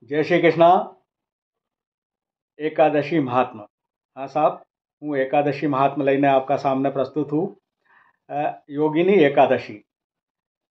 જય શ્રી કૃષ્ણ. एकादशी महात्मा. हाँ साहब, હું એકાદશી મહાત્મા લઈને आपका सामने प्रस्तुत हूँ. योगिनी एकादशी,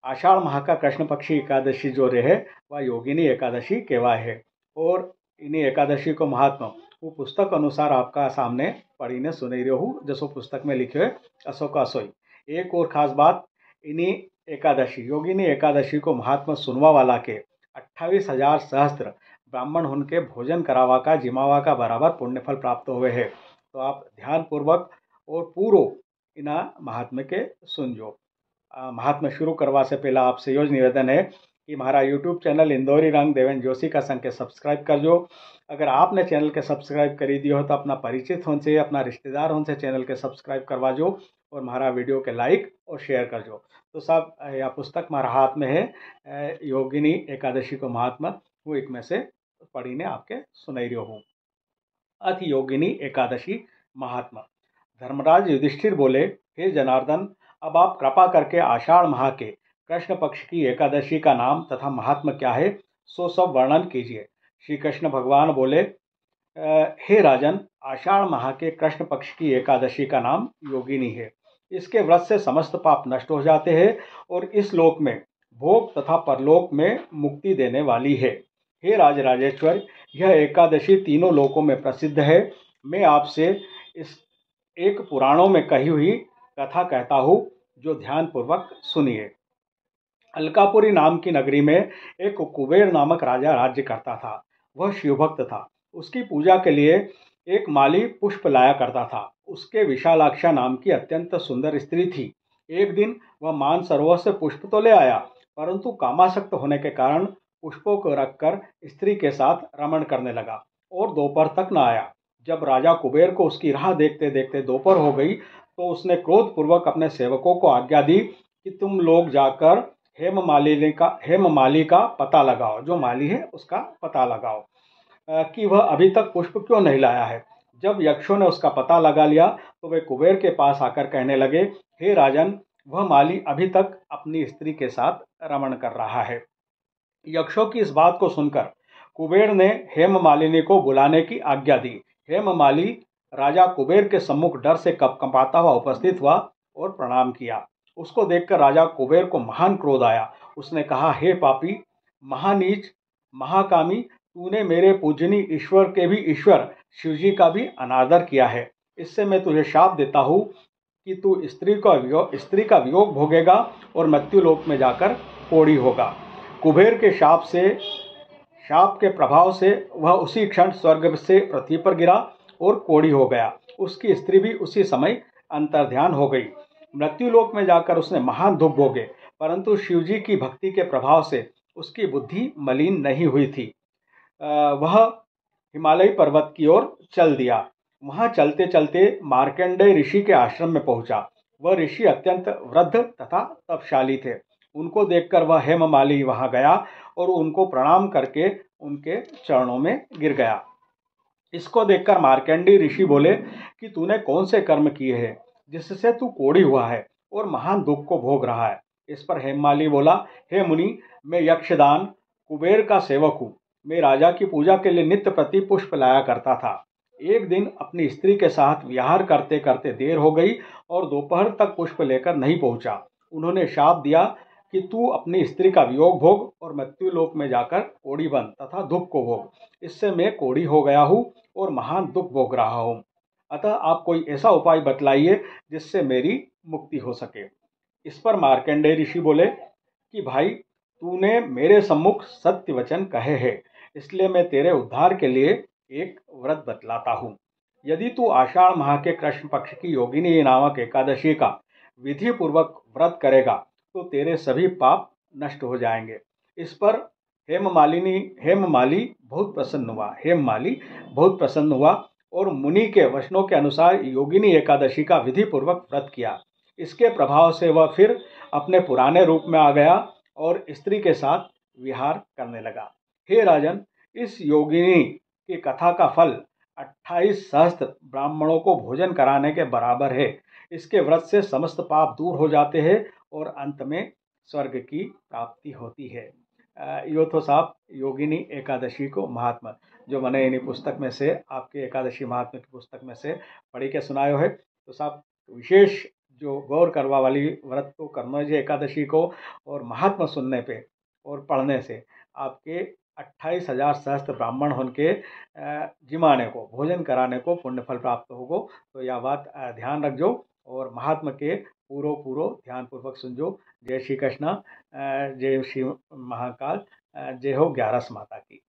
आषाढ़ माह का कृष्ण पक्षी एकादशी जो रहे वह योगिनी एकादशी कहवा है. और इन्हीं एकादशी को महात्मा वो पुस्तक अनुसार आपका सामने पढ़ीने सुनी रही हूँ, जसो पुस्तक में लिखे है असो का सोई. एक और खास बात, इन्हीं एकादशी योगिनी एकादशी को महात्मा सुनवा वाला के 28,000 सहस्त्र ब्राह्मण उनके भोजन करावा का जिमावा का बराबर पुण्यफल प्राप्त हुए हैं. तो आप ध्यान पूर्वक और पूरो इना महात्मा के सुनजो. महात्मा शुरू करवा से पहला आपसे यो निवेदन है कि हमारा यूट्यूब चैनल इंदौरी रंग देवेंद्र जोशी का संग के सब्सक्राइब कर जो. अगर आपने चैनल के सब्सक्राइब करी दियो हो तो अपना परिचित होने अपना रिश्तेदार होने चैनल के सब्सक्राइब करवा जो और हमारा वीडियो के लाइक और शेयर कर जो. तो साहब, यह पुस्तक हमारा हाथ में है, योगिनी एकादशी को महात्मा, वो एक में से पढ़ी ने आपके सुनाई रही हूँ. अथ योगिनी एकादशी महात्मा. धर्मराज युधिष्ठिर बोले, हे जनार्दन, अब आप कृपा करके आषाढ़ माह के कृष्ण पक्ष की एकादशी का नाम तथा महात्मा क्या है सो सब वर्णन कीजिए. श्री कृष्ण भगवान बोले, हे राजन, आषाढ़ माह के कृष्ण पक्ष की एकादशी का नाम योगिनी है. इसके व्रत से समस्त पाप नष्ट हो जाते हैं और इस लोक में भोग तथा परलोक में मुक्ति देने वाली है. हे राजराजेश्वर, यह एकादशी तीनों लोकों में प्रसिद्ध है. मैं आपसे इस एक पुराणों में कही हुई कथा कहता हूँ, जो ध्यान पूर्वक सुनिए. अलकापुरी नाम की नगरी में एक कुबेर नामक राजा राज्य करता था. वह शिवभक्त था. उसकी पूजा के लिए एक माली पुष्प लाया करता था. उसके विशालाक्षा नाम की अत्यंत सुंदर स्त्री थी. एक दिन वह मानसरोवर से पुष्प तो ले आया, परंतु कामासक्त होने के कारण पुष्पों को रखकर स्त्री के साथ रमण करने लगा और दोपहर तक न आया. जब राजा कुबेर को उसकी राह देखते देखते दोपहर हो गई, तो उसने क्रोधपूर्वक अपने सेवकों को आज्ञा दी कि तुम लोग जाकर हेम माली का पता लगाओ, जो माली है उसका पता लगाओ कि वह अभी तक पुष्प क्यों नहीं लाया है. जब यक्षों ने उसका पता लगा लिया तो वे कुबेर के पास आकर कहने लगे, हे राजन, वह माली अभी तक अपनी स्त्री के साथ रमण कर रहा है. यक्षों की इस बात को सुनकर कुबेर ने हेम मालिनी को बुलाने की आज्ञा दी. हेम माली राजा कुबेर के सम्मुख डर से कंपाता हुआ उपस्थित हुआ और प्रणाम किया. उसको देखकर राजा कुबेर को महान क्रोध आया. उसने कहा, हे पापी, महानीच, महाकामी, तूने मेरे पूजनीय ईश्वर के भी ईश्वर शिवजी का भी अनादर किया है. इससे मैं तुझे शाप देता हूँ कि तू स्त्री का वियोग भोगेगा और मृत्युलोक में जाकर कोढ़ी होगा. कुबेर के शाप के प्रभाव से वह उसी क्षण स्वर्ग से पृथ्वी पर गिरा और कोढ़ी हो गया. उसकी स्त्री भी उसी समय अंतर्ध्यान हो गई. मृत्युलोक में जाकर उसने महान दुख भोगे, परंतु शिवजी की भक्ति के प्रभाव से उसकी बुद्धि मलिन नहीं हुई थी. वह हिमालय पर्वत की ओर चल दिया. वहां चलते चलते मार्कंडेय ऋषि के आश्रम में पहुंचा. वह ऋषि अत्यंत वृद्ध तथा तपशाली थे. उनको देखकर वह हेममाली वहां गया और उनको प्रणाम करके उनके चरणों में गिर गया. इसको देखकर मार्कंडेय ऋषि बोले कि तूने कौन से कर्म किए हैं जिससे तू कोढ़ी हुआ है और महान दुख को भोग रहा है. इस पर हेममाली बोला, हे मुनि, मैं यक्षदान कुबेर का सेवक हूँ. मैं राजा की पूजा के लिए नित्य प्रति पुष्प लाया करता था. एक दिन अपनी स्त्री के साथ विहार करते करते देर हो गई और दोपहर तक पुष्प लेकर नहीं पहुंचा. उन्होंने शाप दिया कि तू अपनी स्त्री का वियोग भोग और मृत्युलोक में जाकर कोढ़ी बन तथा दुख को भोग. इससे मैं कोढ़ी हो गया हूँ और महान दुख भोग रहा हूँ. अतः आप कोई ऐसा उपाय बतलाइए जिससे मेरी मुक्ति हो सके. इस पर मार्कंडेय ऋषि बोले कि भाई, तूने मेरे सम्मुख सत्य वचन कहे हैं, इसलिए मैं तेरे उद्धार के लिए एक व्रत बतलाता हूँ. यदि तू आषाढ़ माह के कृष्ण पक्ष की योगिनी नामक एकादशी का विधि पूर्वक व्रत करेगा तो तेरे सभी पाप नष्ट हो जाएंगे. इस पर हेममाली बहुत प्रसन्न हुआ और मुनि के वचनों के अनुसार योगिनी एकादशी का विधि पूर्वक व्रत किया. इसके प्रभाव से वह फिर अपने पुराने रूप में आ गया और स्त्री के साथ विहार करने लगा. हे राजन, इस योगिनी की कथा का फल 28 सहस्त्र ब्राह्मणों को भोजन कराने के बराबर है. इसके व्रत से समस्त पाप दूर हो जाते हैं और अंत में स्वर्ग की प्राप्ति होती है. यो तो साहब योगिनी एकादशी को महात्मा जो मैंने इन्हीं पुस्तक में से आपके एकादशी महात्मा की पुस्तक में से पढ़ी के सुनायो है। तो साहब विशेष जो गौर करवा वाली व्रत तो करना जी एकादशी को, और महात्मा सुनने पे और पढ़ने से आपके 28,000 सहस्त्र ब्राह्मण होने जिमाने को भोजन कराने को पुण्य फल प्राप्त होगो। तो यह बात ध्यान रखजो और महात्मा के पूरो पूरो ध्यान पूर्वक सुनजो। जय श्री कृष्णा, जय श्री महाकाल, जय हो 11 माता की।